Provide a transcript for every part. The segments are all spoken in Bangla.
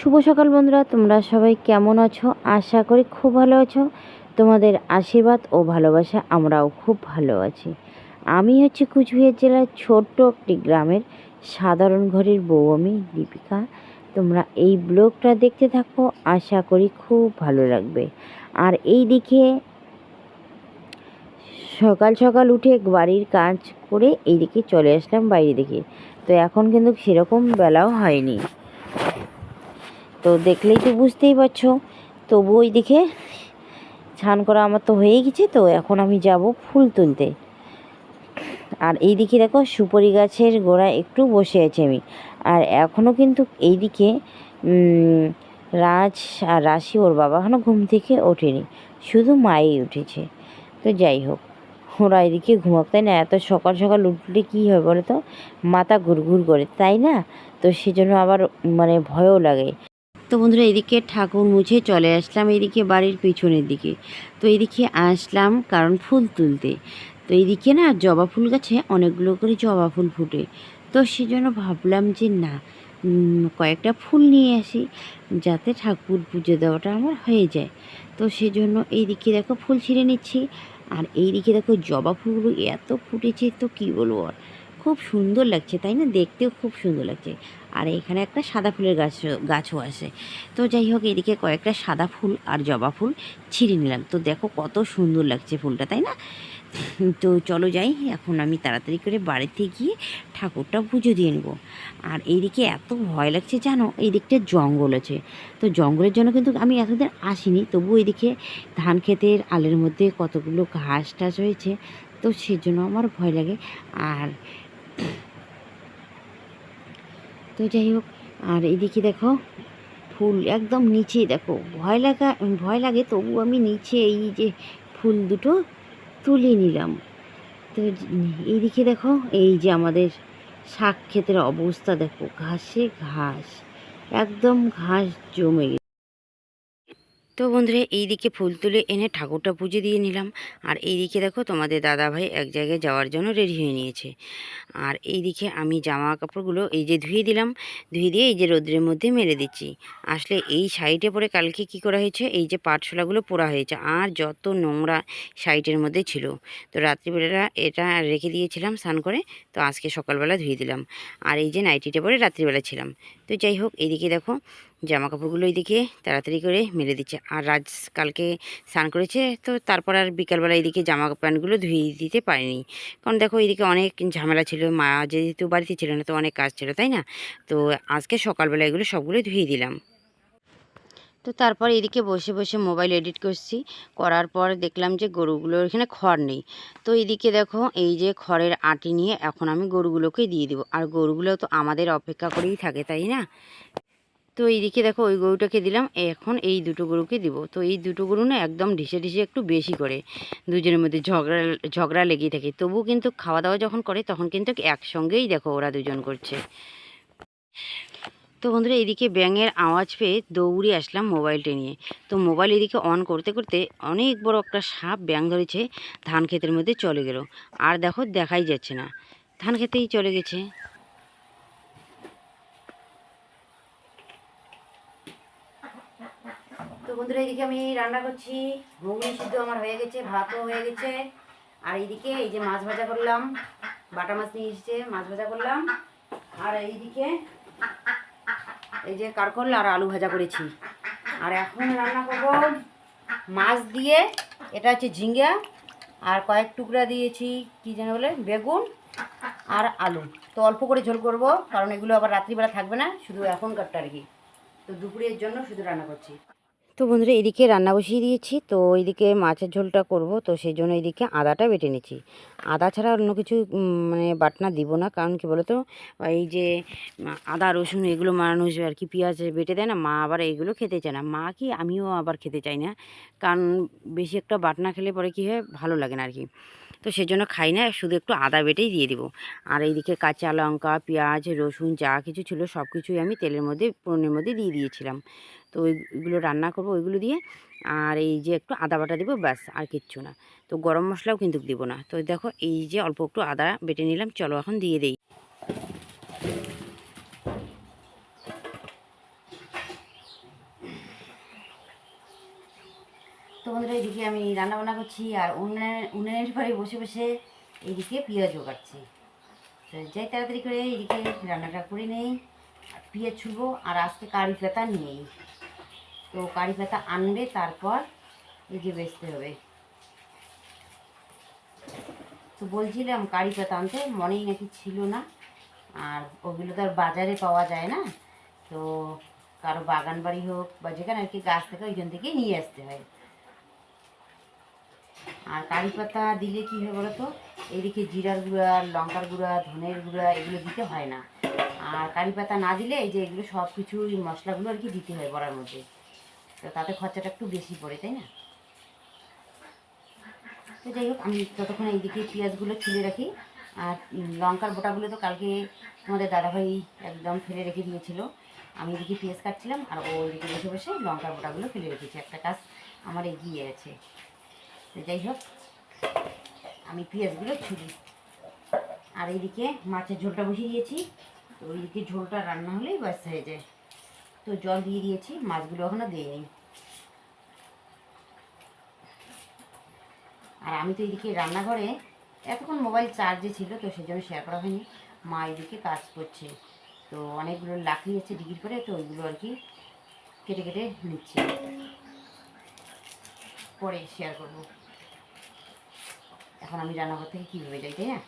শুভ সকাল বন্ধুরা, তোমরা সবাই কেমন আছো? আশা করি খুব ভালো আছো। তোমাদের আশীর্বাদ ও ভালোবাসা আমরাও খুব ভালো আছি। আমি হচ্ছে কুচবিহার জেলার ছোট্ট একটি গ্রামের সাধারণ ঘরের বউ, আমি দীপিকা। তোমরা এই ব্লগটা দেখতে থাকো, আশা করি খুব ভালো লাগবে। আর এই দিকে সকাল সকাল উঠে বাড়ির কাজ করে এইদিকে চলে আসলাম বাইরে দিকে। তো এখন কিন্তু সেরকম বেলাও হয়নি, তো দেখলেই তো বুঝতেই পারছো। তবু ওই দিকে স্নান করা আমার তো হয়ে গেছে, তো এখন আমি যাব ফুল তুলতে। আর এই দিকে দেখো সুপারি গাছের গোড়ায় একটু বসে আছি আমি। আর এখনও কিন্তু এইদিকে রাজ আর রাশি ওর বাবা এখনও ঘুম থেকে ওঠেনি, শুধু মাই উঠেছে। তো যাই হোক, ওরা এদিকে ঘুমাক, তাই না? এত সকাল সকাল উঠলে কী হবে বলো তো, মাথা ঘুরঘুর করে, তাই না? তো সেজন্য আবার ভয়ও লাগে। তো বন্ধুরা, এদিকে ঠাকুর মুছে চলে আসলাম এইদিকে বাড়ির পিছনের দিকে। তো এইদিকে আসলাম কারণ ফুল তুলতে। তো এইদিকে না জবা ফুল গাছে অনেকগুলো করে জবা ফুল ফুটে। তো সেজন্য ভাবলাম যে না, কয়েকটা ফুল নিয়ে আসি, যাতে ঠাকুর পুজো দেওয়াটা আমার হয়ে যায়। তো সেজন্য এইদিকে দেখো ফুল ছিঁড়ে নিচ্ছি। আর এইদিকে দেখো জবা ফুলগুলো এত ফুটেছে, তো কী বলবো, আর খুব সুন্দর লাগছে, তাই না? দেখতেও খুব সুন্দর লাগছে। আর এখানে একটা সাদা ফুলের গাছও আছে। তো যাই হোক, এদিকে কয়েকটা সাদা ফুল আর জবা ফুল ছিঁড়ে নিলাম। তো দেখো কত সুন্দর লাগছে ফুলটা, তাই না? তো চলো যাই, এখন আমি তাড়াতাড়ি করে বাড়িতে গিয়ে ঠাকুরটা পুজো দিয়ে নেবো। আর এইদিকে এত ভয় লাগছে জানো, এই দিকটা জঙ্গল আছে। তো জঙ্গলের জন্য কিন্তু আমি এতদিন আসিনি, তবু এইদিকে ধান ক্ষেতের আলের মধ্যে কতগুলো ঘাস টাস হয়েছে, তো সেজন্য আমার ভয় লাগে। আর তো যাই হোক, আর এদিকে দেখো ফুল একদম নিচে, দেখো ভয় লাগে, তবু আমি নিচে এই যে ফুল দুটো তুলে নিলাম। তো এইদিকে দেখো, এই যে আমাদের শাক ক্ষেতের অবস্থা দেখো, ঘাসে ঘাস, একদম ঘাস জমে গেছে। তো বন্ধুরা, এইদিকে ফুল তুলে এনে ঠাকুরটা পুজো দিয়ে নিলাম। আর এইদিকে দেখো তোমাদের দাদাভাই এক জায়গায় যাওয়ার জন্য রেডি হয়ে নিয়েছে। আর এইদিকে আমি জামা কাপড়গুলো এই যে ধুয়ে দিলাম, ধুয়ে দিয়ে এই যে রোদ্রের মধ্যে মেলে দিচ্ছি। আসলে এই সাইডে পরে কালকে কি করা হয়েছে, এই যে পাটশোলাগুলো পোড়া হয়েছে, আর যত নোংরা সাইডের মধ্যে ছিল, তো রাত্রিবেলা এটা রেখে দিয়েছিলাম স্নান করে, তো আজকে সকালবেলা ধুয়ে দিলাম। আর এই যে নাইটিটা পরে রাত্রিবেলা ছিলাম। তো যাই হোক, এইদিকে দেখো জামা কাপড়গুলো এইদিকে তাড়াতাড়ি করে মেলে দিচ্ছে। আর রাজ কালকে স্নান করেছে, তো তারপর আর বিকালবেলা এইদিকে জামা প্যান্টগুলো ধুয়ে দিতে পারিনি, কারণ দেখো এইদিকে অনেক ঝামেলা ছিল, মা যেহেতু বাড়িতে ছিল না, তো অনেক কাজ ছিল, তাই না? তো আজকে সকালবেলা এগুলো সবগুলো ধুয়ে দিলাম। তো তারপর এদিকে বসে বসে মোবাইল এডিট করছি, করার পর দেখলাম যে গরুগুলোর এখানে খড় নেই। তো এইদিকে দেখো এই যে খড়ের আটি নিয়ে এখন আমি গরুগুলোকে দিয়ে দিব। আর গরুগুলো তো আমাদের অপেক্ষা করেই থাকে, তাই না? তো এইদিকে দেখো ওই গরুটাকে দিলাম, এখন এই দুটো গরুকে দিব। তো এই দুটো গরু না একদম ঢিসে ঢিসে একটু বেশি করে, দুজনের মধ্যে ঝগড়া লেগেই থাকে। তবু কিন্তু খাওয়া দাওয়া যখন করে তখন কিন্তু একসঙ্গেই দেখো ওরা দুজন করছে। তো বন্ধুরা, এদিকে ব্যাঙের আওয়াজ পেয়ে দৌড়ে আসলাম মোবাইলটা নিয়ে। তো মোবাইল এদিকে অন করতে করতে অনেক বড় একটা সাপ ব্যাঙ ধরেছে, ধান ক্ষেতের মধ্যে চলে গেল। আর দেখো দেখাই যাচ্ছে না, ধান খেতেই চলে গেছে। তো বন্ধুরা, এদিকে আমি রান্না করছি, ঘুগনি সিদ্ধ আমার হয়ে গেছে, ভাতও হয়ে গেছে। আর এইদিকে এই যে মাছ ভাজা করলাম, বাটা মাছ নিয়ে এসেছে, মাছ ভাজা করলাম। আর এইদিকে এই যে কারকল আর আলু ভাজা করেছি। আর এখন রান্না করব মাছ দিয়ে, এটা হচ্ছে ঝিঙ্গা, আর কয়েক টুকরা দিয়েছি কি যেন বলে বেগুন আর আলু। তো অল্প করে ঝোল করব, কারণ এগুলো আবার রাত্রিবেলা থাকবে না, শুধু এখনকারটা আর কি। তো দুপুরের জন্য শুধু রান্না করছি। তো বন্ধুরা, এদিকে রান্না বসিয়ে দিয়েছি, তো এইদিকে মাছের ঝোলটা করব, তো সেই জন্য এইদিকে আদাটা বেটে নিচ্ছি। আদা ছাড়া অন্য কিছু বাটনা দিব না, কারণ কি বলতো, এই যে আদা রসুন এগুলো মানুষ আর কি পেঁয়াজ বেটে দেয় না, মা আবার এইগুলো খেতে চায় না, মা কি আমিও আবার খেতে চাই না, কারণ বেশি একটা বাটনা খেলে পরে কী হয়, ভালো লাগে না আর কি। তো সেজন্য খাই না, শুধু একটু আদা বেটেই দিয়ে দিব। আর এইদিকে কাঁচা লঙ্কা পেঁয়াজ রসুন যা কিছু ছিল সব কিছুই আমি তেলের মধ্যে ফোড়নের মধ্যে দিয়ে দিয়েছিলাম। তো ওইগুলো রান্না করব ওইগুলো দিয়ে। আর এই যে একটু আদা বাটা দিব, ব্যাস, আর কিচ্ছু না। তো গরম মশলাও কিন্তু দিব না। তো দেখো এই যে অল্প একটু আদা বেটে নিলাম, চলো এখন দিয়ে দেই। তো বন্ধুরা এইদিকে আমি রান্না বান্না করছি আর উনুনের পরে বসে বসে এইদিকে পেঁয়াজও কাটছি। তো যাই তাড়াতাড়ি করে এইদিকে রান্নাটা করে নেই, আর পেঁয়াজ ছুলবো। আর আজকে কারি পাতা নেই, তো কারি পাতা আনবে তারপর এই যে বেচতে হবে। তো বলছিলাম কারি পাতা আনতে, মনেই নাকি ছিল না, আর ওগুলো তো আর বাজারে পাওয়া যায় না। তো কারো বাগান বাড়ি হোক বা যেখানে আর কি গাছ থাকে ওইখান থেকে নিয়ে আসতে হয়। আর কারি পাতা দিলে কী হয় বলো তো, এদিকে জিরার গুঁড়া, লঙ্কার গুঁড়া, ধনের গুঁড়া এগুলো দিতে হয় না। আর কারি পাতা না দিলে এই যে এগুলো সব কিছু মশলাগুলো আর কি দিতে হয় বড়ার মধ্যে, তো তাতে খরচাটা একটু বেশি পড়ে, তাই না? তো যাই হোক, আমি ততক্ষণ এইদিকে পেঁয়াজগুলো ছুলে রাখি। আর লঙ্কার বোটাগুলো তো কালকে আমাদের দাদাভাই একদম ফেলে রেখে দিয়েছিল। আমি এদিকে পেঁয়াজ কাটছিলাম আর ও ওইদিকে বসে বসে লঙ্কার বোটাগুলো ফেলে রেখেছি। একটা কাজ আমার এগিয়ে আছে। তো যাই হোক, আমি পেঁয়াজগুলো ছুলি। আর এইদিকে মাছের ঝোলটা বসিয়ে দিয়েছি। তো ওইদিকে ঝোলটা রান্না হলেই ব্যাস হয়ে যায়। তো জল দিয়ে দিয়েছি, মাছগুলো এখনও দিইনি। আর আমি তো এইদিকে রান্নাঘরে এতক্ষণ মোবাইল চার্জে ছিল, তো সেই জন্য শেয়ার করা হয়নি। মা এইদিকে কাজ করছে, তো অনেকগুলো লাকড়ি আছে ডিগির করে, তো ওইগুলো আর কি কেটে কেটে নিচ্ছে, পরে শেয়ার করব। এখন আমি রান্নাঘর থেকে কীভাবে যাই, তাই না?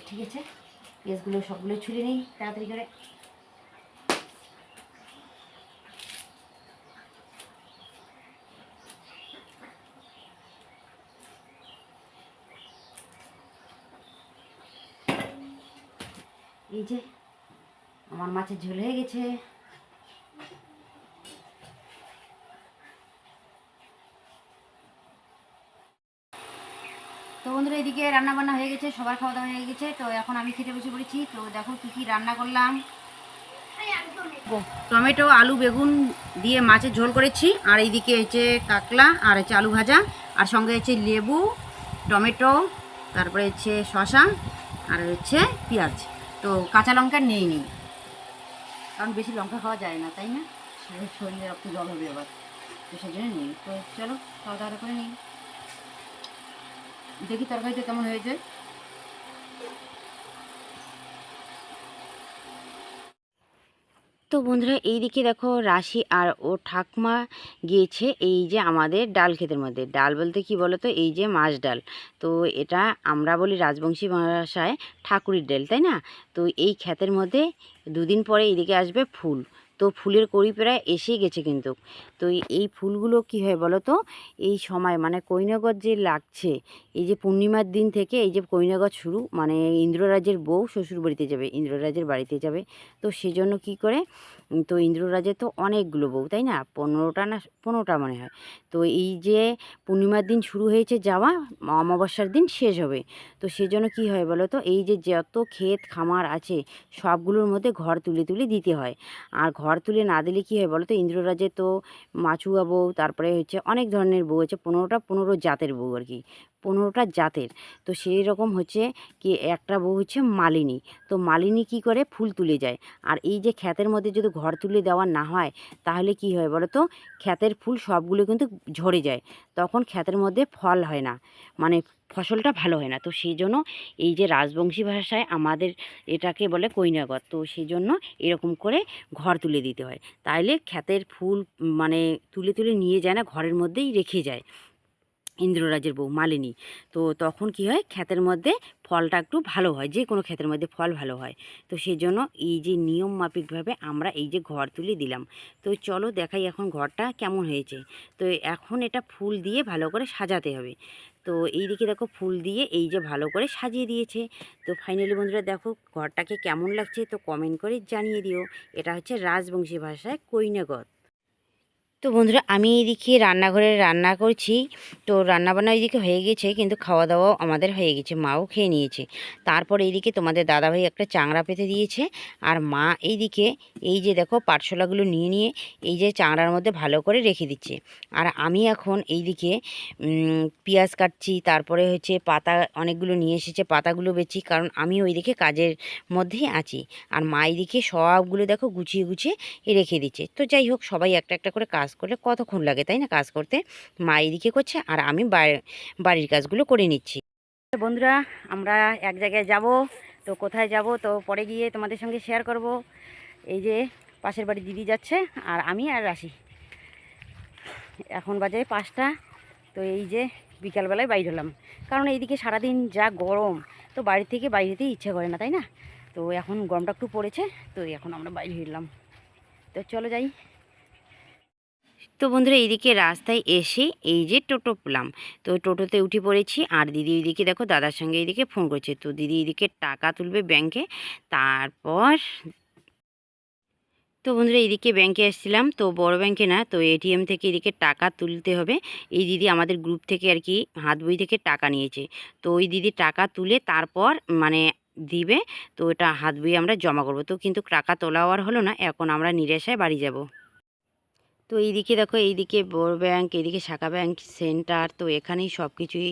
ঠিক আছে, পেঁয়াজগুলো সবগুলো ছুলে নিই তাড়াতাড়ি করে। এই যে আমার মাছের ঝোল হয়ে গেছে। তো বন্ধুরা এদিকে রান্না বান্না হয়ে গেছে, সবার খাওয়া দাওয়া হয়ে গেছে। তো এখন আমি খেতে বসে পড়েছি। তো দেখো কী কী রান্না করলাম। টমেটো, আলু, বেগুন দিয়ে মাছের ঝোল করেছি। আর এইদিকে হচ্ছে কাকলা, আর হচ্ছে আলু ভাজা, আর সঙ্গে হচ্ছে লেবু, টমেটো, তারপরে হচ্ছে শসা, আর হচ্ছে পেঁয়াজ। তো কাঁচা লঙ্কা নেই, কারণ বেশি লঙ্কা খাওয়া যায় না, তাই না? শরীরে রক্ত জল হবে আবার, তো সেই জন্য নেই। তো চলো খাওয়া দাওয়া করে নিই, দেখি তরকারিটা কেমন হয়েছে। তো বন্ধুরা এইদিকে দেখো রাশি আর ও ঠাকমা গিয়েছে এই যে আমাদের ডাল ক্ষেতের মধ্যে। ডাল বলতে কি বলো তো, এই যে মাছ ডাল। তো এটা আমরা বলি রাজবংশী ভাষায় ঠাকুরের ডাল, তাই না? তো এই ক্ষেতের মধ্যে দুদিন পরে এইদিকে আসবে ফুল। তো ফুলের কড়ি প্রায় এসে গেছে কিন্তু। তো এই ফুলগুলো কি হয় বলো তো, এই সময় মানে কইনগর যে লাগছে, এই যে পূর্ণিমার দিন থেকে এই যে কইনগর শুরু, মানে ইন্দ্ররাজের বউ শ্বশুর বাড়িতে যাবে, ইন্দ্ররাজের বাড়িতে যাবে। তো সেজন্য কি করে, তো ইন্দ্ররাজের তো অনেকগুলো বউ, তাই না? 15টা না 15টা মনে হয়। তো এই যে পূর্ণিমার দিন শুরু হয়েছে যাওয়া, অমাবস্যার দিন শেষ হবে। তো সেজন্য কি হয় বলো তো, এই যে যত ক্ষেত খামার আছে সবগুলোর মধ্যে ঘর তুলে তুলে দিতে হয়। আর ঘর তুলে না দিলে কি হয় বলো তো, ইন্দ্ররাজের তো মাচুয়া বউ, তারপরে হচ্ছে অনেক ধরনের বউ আছে, 15 জাতের বউ আর কি, 15টা জাতের। তো সেই রকম হচ্ছে কি, একটা বউ হচ্ছে মালিনী। তো মালিনী কি করে, ফুল তুলে যায়। আর এই যে ক্ষেতের মধ্যে যদি ঘর তুলে দেওয়া না হয়, তাহলে কি হয় বলো তো, ক্ষেতের ফুল সবগুলো কিন্তু ঝরে যায়, তখন ক্ষেতের মধ্যে ফল হয় না, মানে ফসলটা ভালো হয় না। তো সেই জন্য এই যে রাজবংশী ভাষায় আমাদের এটাকে বলে কইনাগর। তো সেই জন্য এরকম করে ঘর তুলে দিতে হয়, তাইলে ক্ষেতের ফুল মানে তুলে তুলে নিয়ে যায় না, ঘরের মধ্যেই রেখে যায় ইন্দ্ররাজের বউ মালিনী। তো তখন কি হয়, ক্ষেতের মধ্যে ফলটা একটু ভালো হয়, যে কোনো ক্ষেতের মধ্যে ফল ভালো হয়। তো সেই জন্য এই যে নিয়ম মাফিকভাবে আমরা এই যে ঘর তুলে দিলাম। তো চলো দেখাই এখন ঘরটা কেমন হয়েছে। তো এখন এটা ফুল দিয়ে ভালো করে সাজাতে হবে। তো এই দিকে দেখো ফুল দিয়ে এই যে ভালো করে সাজিয়ে দিয়েছে। তো ফাইনালি বন্ধুরা দেখো ঘরটাকে কেমন লাগছে, তো কমেন্ট করে জানিয়ে দিও। এটা হচ্ছে রাজবংশী ভাষায় কইনাগত। তো বন্ধুরা আমি এইদিকে রান্নাঘরে রান্না করছি। তো রান্নাবান্না এইদিকে হয়ে গেছে, কিন্তু খাওয়া দাওয়াও আমাদের হয়ে গেছে, মাও খেয়ে নিয়েছে। তারপর এইদিকে তোমাদের দাদাভাই একটা চাংড়া পেতে দিয়েছে, আর মা এইদিকে এই যে দেখো পাটশোলাগুলো নিয়ে নিয়ে এই যে চাংড়ার মধ্যে ভালো করে রেখে দিচ্ছে। আর আমি এখন এইদিকে পেঁয়াজ কাটছি, তারপরে হচ্ছে পাতা অনেকগুলো নিয়ে এসেছে, পাতাগুলো বেচি, কারণ আমি ওইদিকে কাজের মধ্যেই আছি। আর মা এইদিকে সবগুলো দেখো গুছিয়ে গুছিয়ে রেখে দিচ্ছে। তো যাই হোক, সবাই একটা একটা করে কাজ করলে কতক্ষণ লাগে তাই না কাজ করতে। মা এদিকে করছে আর আমি বাড়ির কাজগুলো করে নিচ্ছি। বন্ধুরা আমরা এক জায়গায় যাব, তো কোথায় যাব তো পরে গিয়ে তোমাদের সঙ্গে শেয়ার করব। এই যে পাশের বাড়ি দিদি যাচ্ছে, আর আমি আর রাশি। এখন বাজে 5টা। তো এই যে বিকালবেলায় বাইর হলাম, কারণ এইদিকে সারাদিন যা গরম, তো বাড়ি থেকে বাইরেতেই ইচ্ছে করে না তাই না। তো এখন গরমটা একটু পড়েছে, তো এখন আমরা বাইরে হলাম। তো চলো যাই। তো বন্ধুরা এইদিকে রাস্তায় এসে এই যে টোটো পেলাম, তো টোটোতে উঠে পড়েছি। আর দিদি এইদিকে দেখো দাদার সঙ্গে এইদিকে ফোন করছে, তো দিদি এইদিকে টাকা তুলবে ব্যাংকে। তারপর তো বন্ধুরা এইদিকে ব্যাংকে এসেছিলাম, তো বড় ব্যাংকে না, তো এটিএম থেকে এদিকে টাকা তুলতে হবে। এই দিদি আমাদের গ্রুপ থেকে আর কি হাত বই থেকে টাকা নিয়েছে, তো ওই দিদি টাকা তুলে তারপর মানে দিবে। তো ওটা হাত বই আমরা জমা করব। তো কিন্তু টাকা তোলাও আর হলো না, এখন আমরা নিরাশায় বাড়ি যাব। তো এইদিকে দেখো, এইদিকে বড় ব্যাংক, এইদিকে শাখা ব্যাংক সেন্টার, তো এখানেই সব কিছুই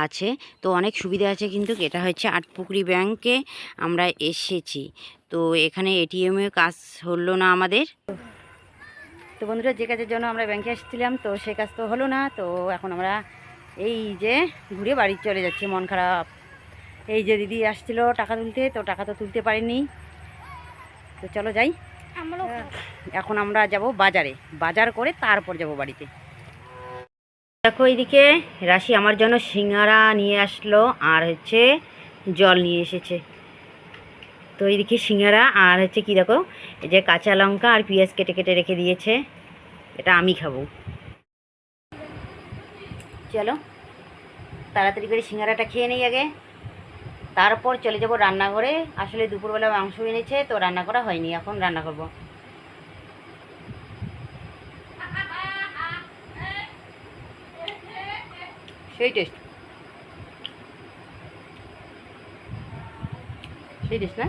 আছে। তো অনেক সুবিধা আছে, কিন্তু এটা হচ্ছে আটপুকুরি ব্যাংকে আমরা এসেছি। তো এখানে এটিএমে কাজ হলো না আমাদের। তো বন্ধুরা যে কাজের জন্য আমরা ব্যাংকে এসেছিলাম, তো সে কাজ তো হলো না। তো এখন আমরা এই যে ঘুরে বাড়ি চলে যাচ্ছি, মন খারাপ। এই যে দিদি আসছিল টাকা তুলতে, তো টাকা তো তুলতে পারিনি। তো চলো যাই। এখন আমরা যাব বাজারে, বাজার করে তারপর যাব বাড়িতে। দেখো এইদিকে রাশি আমার জন্য সিঙ্গারা নিয়ে আসলো, আর হচ্ছে জল নিয়ে এসেছে। তো এইদিকে সিঙ্গারা আর হচ্ছে কি দেখো, এই যে কাঁচা লঙ্কা আর পেঁয়াজ কেটে কেটে রেখে দিয়েছে, এটা আমি খাবো। চলো তাড়াতাড়ি করে সিঙ্গারাটা খেয়ে নেই আগে, তারপর চলে যাব রান্নাঘরে। আসলে দুপুরবেলা মাংস এনেছে, তো রান্না করা হয়নি, এখন রান্না করব। সেই টেস্ট, সেই টেস্ট না?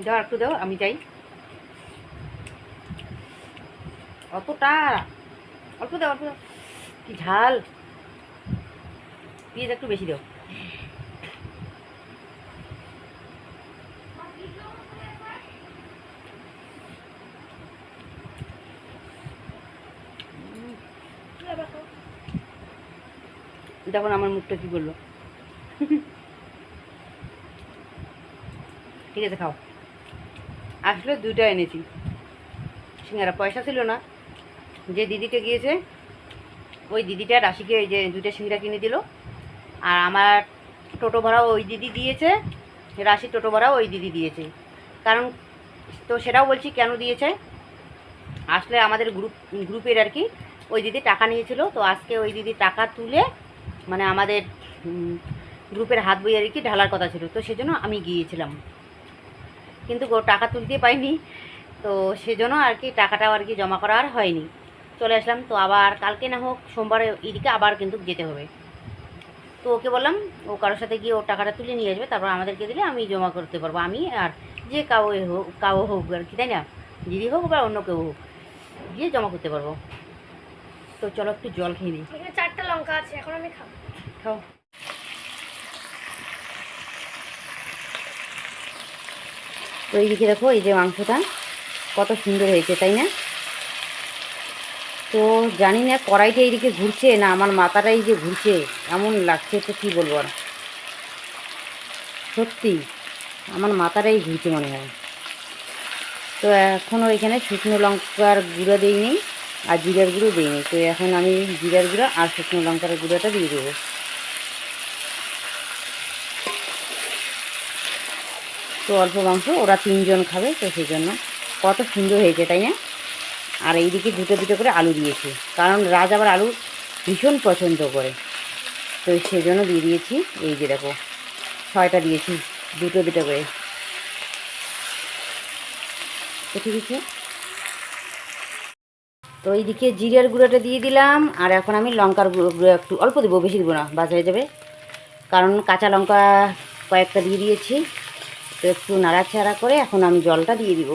দাও একটু দাও, আমি যাই। অতটা অল্প দাও, অল্প দাও, কি ঝাল। পেঁয়াজ একটু বেশি দাও। দেখুন আমার মুখটা কি বললো। ঠিক আছে খাও। আসলে 2টা এনেছি সিঙ্গারা, পয়সা ছিল না। যে দিদিকে গিয়েছে ওই দিদিটা রাশিকে ওই যে 2টা সিঙ্গারা কিনে দিল, আর আমার টোটো ভাড়াও ওই দিদি দিয়েছে, রাশি টোটো ভাড়াও ওই দিদি দিয়েছে। কারণ তো সেটাও বলছি কেন দিয়েছে। আসলে আমাদের গ্রুপের আর কি ওই দিদি টাকা নিয়েছিল, তো আজকে ওই দিদি টাকা তুলে মানে আমাদের গ্রুপের হাত বই আর কি ঢালার কথা ছিল, তো সেজন্য আমি গিয়েছিলাম, কিন্তু টাকা তুলতে পাইনি। তো সেজন্য আর কি টাকাটাও আর কি জমা করা আর হয়নি, চলে আসলাম। তো আবার কালকে না হোক সোমবারে এদিকে আবার কিন্তু যেতে হবে। তো ওকে বললাম ও কারোর সাথে গিয়ে ওর টাকাটা তুলে নিয়ে আসবে, তারপর আমাদেরকে দিলে আমি জমা করতে পারবো, আমি আর যে কাউ হোক আর কি তাই না, দিদি হোক বা অন্য কেউ হোক, গিয়ে জমা করতে পারবো। তো চলো একটু জল খেয়ে নিই। 4টা লঙ্কা আছে, এখন আমি খাবো। খাও। তো এইদিকে দেখো, এই যে মাংসটা কত সুন্দর হয়েছে তাই না। তো জানি না কড়াইটা এইদিকে ঘুরছে না আমার মাথাটাই যে ঘুরছে এমন লাগছে, তো কী বলবো আর, সত্যি আমার মাথাটাই ঘুরছে মনে হয়। তো এখনও এখানে শুকনো লঙ্কার গুঁড়ো দিইনি আর জিরার গুঁড়ো দিইনি, তো এখন আমি জিরার গুঁড়ো আর শুকনো লঙ্কার গুঁড়োটা দিয়ে দেবো। তো অল্প মাংস, ওরা 3জন খাবে, তো সেই জন্য কত সুন্দর হয়েছে তাই না। আর এইদিকে 2টো করে আলু দিয়েছি, কারণ রাজ আবার আলু ভীষণ পছন্দ করে, তো সেজন্য দিয়ে দিয়েছি। এই যে দেখো 6টা দিয়েছি, 2টো করে। তো ঠিক আছে, তো এইদিকে জিরের গুঁড়োটা দিয়ে দিলাম, আর এখন আমি লঙ্কার গুঁড়ো একটু অল্প দেবো, বেশি দেবো না, বাজা হয়ে যাবে, কারণ কাঁচা লঙ্কা কয়েকটা দিয়ে দিয়েছি। তো একটু নাড়াচাড়া করে এখন আমি জলটা দিয়ে দিব।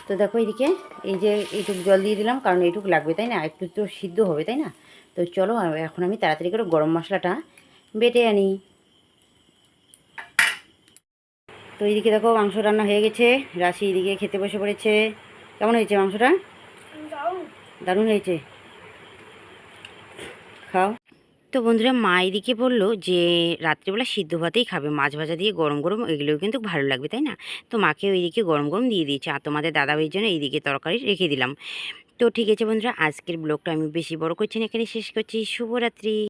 তো দেখো এইদিকে এই যে এইটুকু জল দিয়ে দিলাম, কারণ এইটুকু লাগবে তাই না, একটু তো সিদ্ধ হবে তাই না। তো চলো এখন আমি তাড়াতাড়ি করে গরম মশলাটা বেটে আনি। তো এইদিকে দেখো মাংস রান্না হয়ে গেছে, রাশি এইদিকে খেতে বসে পড়েছে। কেমন হয়েছে মাংসটা? দারুণ। দারুণ হয়েছে, খাও। তো বন্ধুরা, মা এদিকে বললো যে রাত্রিবেলা সিদ্ধ ভাতেই খাবে, মাছ ভাজা দিয়ে গরম গরম এগুলোও কিন্তু ভালো লাগবে তাই না। তো মাকে ওইদিকে গরম গরম দিয়ে দিয়েছে, আর তোমাদের দাদাভাইয়ের জন্য এইদিকে তরকারি রেখে দিলাম। তো ঠিক আছে বন্ধুরা, আজকের ব্লগটা আমি বেশি বড় করছি না, এখানে শেষ করছি। শুভরাত্রি।